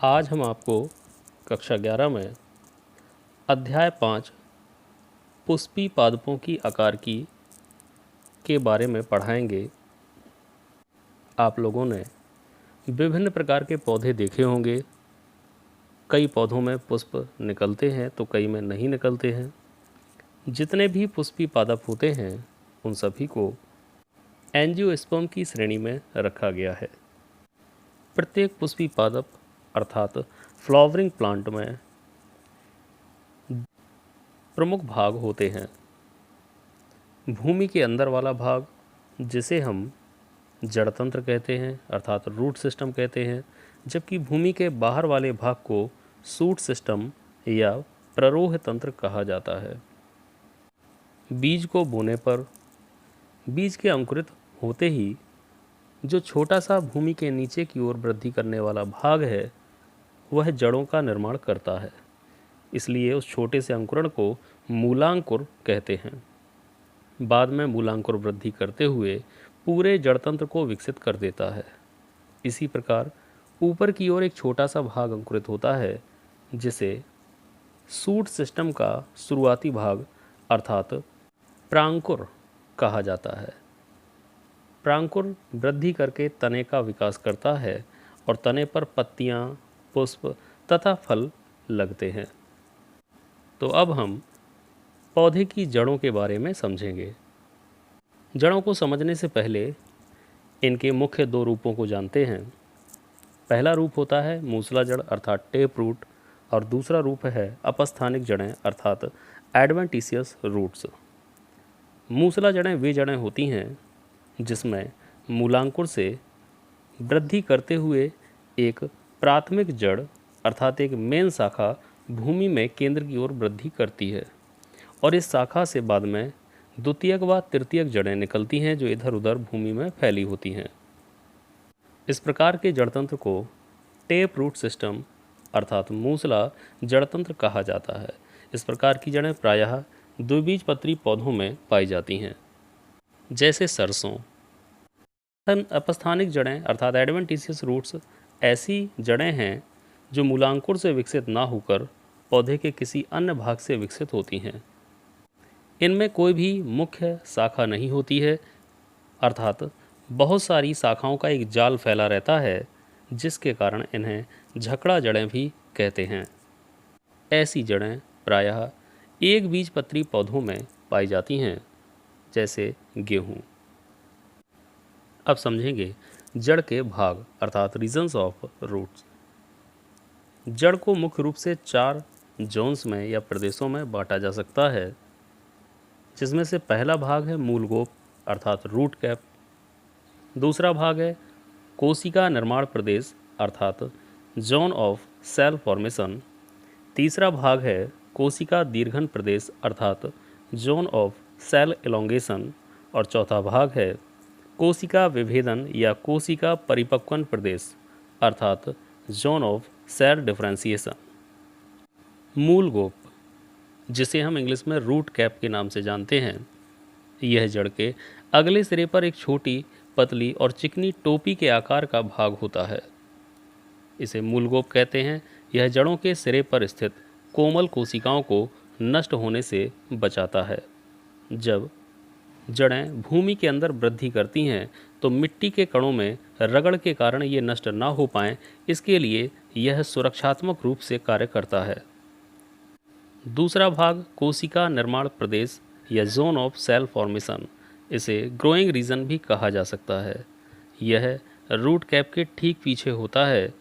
आज हम आपको कक्षा 11 में अध्याय 5 पुष्पी पादपों की आकारिकी के बारे में पढ़ाएंगे। आप लोगों ने विभिन्न प्रकार के पौधे देखे होंगे। कई पौधों में पुष्प निकलते हैं तो कई में नहीं निकलते हैं। जितने भी पुष्पी पादप होते हैं उन सभी को एंजियोस्पर्म की श्रेणी में रखा गया है। प्रत्येक पुष्पी पादप अर्थात फ्लावरिंग प्लांट में प्रमुख भाग होते हैं। भूमि के अंदर वाला भाग जिसे हम जड़तंत्र कहते हैं अर्थात रूट सिस्टम कहते हैं, जबकि भूमि के बाहर वाले भाग को शूट सिस्टम या प्ररोह तंत्र कहा जाता है। बीज को बोने पर बीज के अंकुरित होते ही जो छोटा सा भूमि के नीचे की ओर वृद्धि करने वाला भाग है वह जड़ों का निर्माण करता है। इसलिए उस छोटे से अंकुरण को मूलांकुर कहते हैं। बाद में मूलांकुर वृद्धि करते हुए पूरे जड़तंत्र को विकसित कर देता है। इसी प्रकार ऊपर की ओर एक छोटा सा भाग अंकुरित होता है जिसे शूट सिस्टम का शुरुआती भाग अर्थात प्रांकुर कहा जाता है। प्रांकुर वृद्धि करके तने का विकास करता है और तने पर पत्तियां, पुष्प तथा फल लगते हैं। तो अब हम पौधे की जड़ों के बारे में समझेंगे। जड़ों को समझने से पहले इनके मुख्य दो रूपों को जानते हैं। पहला रूप होता है मूसला जड़ अर्थात टेप रूट और दूसरा रूप है अपस्थानिक जड़ें अर्थात एडवेंटिशियस रूट्स। मूसला जड़ें वे जड़ें होती हैं जिसमें मूलांकुर से वृद्धि करते हुए एक प्राथमिक जड़ अर्थात एक मेन शाखा भूमि में केंद्र की ओर वृद्धि करती है और इस शाखा से बाद में द्वितीयक व तृतीयक जड़ें निकलती हैं जो इधर उधर भूमि में फैली होती हैं। इस प्रकार के जड़तंत्र को टेप रूट सिस्टम अर्थात मूसला जड़तंत्र कहा जाता है। इस प्रकार की जड़ें प्रायः द्विबीजपत्री पौधों में पाई जाती हैं जैसे सरसों। अपस्थानिक जड़ें अर्थात एडवेंटिशियस रूट्स ऐसी जड़ें हैं जो मूलांकुर से विकसित ना होकर पौधे के किसी अन्य भाग से विकसित होती हैं। इनमें कोई भी मुख्य शाखा नहीं होती है अर्थात बहुत सारी शाखाओं का एक जाल फैला रहता है जिसके कारण इन्हें झकड़ा जड़ें भी कहते हैं। ऐसी जड़ें प्रायः एक बीजपत्री पौधों में पाई जाती हैं जैसे गेहूँ। अब समझेंगे जड़ के भाग अर्थात रीजन्स ऑफ रूट्स। जड़ को मुख्य रूप से 4 जोन्स में या प्रदेशों में बांटा जा सकता है, जिसमें से पहला भाग है मूलगोप अर्थात रूट कैप। दूसरा भाग है कोशिका निर्माण प्रदेश अर्थात जोन ऑफ सेल फॉर्मेशन। तीसरा भाग है कोशिका दीर्घन प्रदेश अर्थात जोन ऑफ सेल एलोंगेशन। और चौथा भाग है कोशिका विभेदन या कोशिका परिपक्वन प्रदेश अर्थात जोन ऑफ सेल डिफरेंशिएशन। मूलगोप जिसे हम इंग्लिश में रूट कैप के नाम से जानते हैं, यह जड़ के अगले सिरे पर एक छोटी पतली और चिकनी टोपी के आकार का भाग होता है। इसे मूलगोप कहते हैं। यह जड़ों के सिरे पर स्थित कोमल कोशिकाओं को नष्ट होने से बचाता है। जब जड़ें भूमि के अंदर वृद्धि करती हैं तो मिट्टी के कणों में रगड़ के कारण ये नष्ट ना हो पाएं, इसके लिए यह सुरक्षात्मक रूप से कार्य करता है। दूसरा भाग कोशिका निर्माण प्रदेश या जोन ऑफ सेल फॉर्मेशन, इसे ग्रोइंग रीजन भी कहा जा सकता है। यह रूट कैप के ठीक पीछे होता है।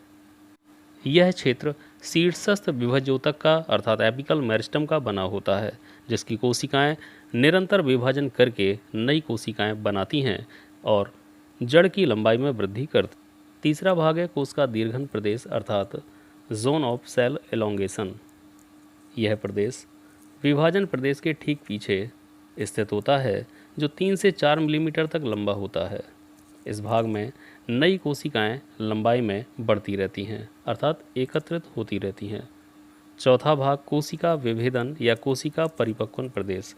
यह क्षेत्र शीर्षस्थ विभज्योतक का अर्थात एपिकल मेरिस्टम का बना होता है, जिसकी कोशिकाएं निरंतर विभाजन करके नई कोशिकाएं बनाती हैं और जड़ की लंबाई में वृद्धि करती। तीसरा भाग है कोशिका दीर्घन प्रदेश अर्थात जोन ऑफ सेल एलोंगेशन। यह प्रदेश विभाजन प्रदेश के ठीक पीछे स्थित होता है जो 3 से 4 मिलीमीटर तक लंबा होता है। इस भाग में नई कोशिकाएं लंबाई में बढ़ती रहती हैं अर्थात एकत्रित होती रहती हैं। चौथा भाग कोशिका विभेदन या कोशिका परिपक्वन प्रदेश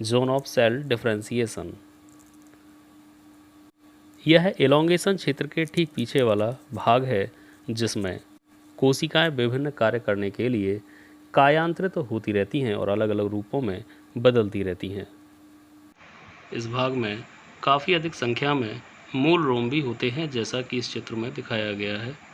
जोन ऑफ सेल डिफरेंशिएशन। यह एलोंगेशन क्षेत्र के ठीक पीछे वाला भाग है जिसमें कोशिकाएं विभिन्न कार्य करने के लिए कायांतरित होती रहती हैं और अलग अलग रूपों में बदलती रहती हैं। इस भाग में काफ़ी अधिक संख्या में मूल रोम भी होते हैं, जैसा कि इस चित्र में दिखाया गया है।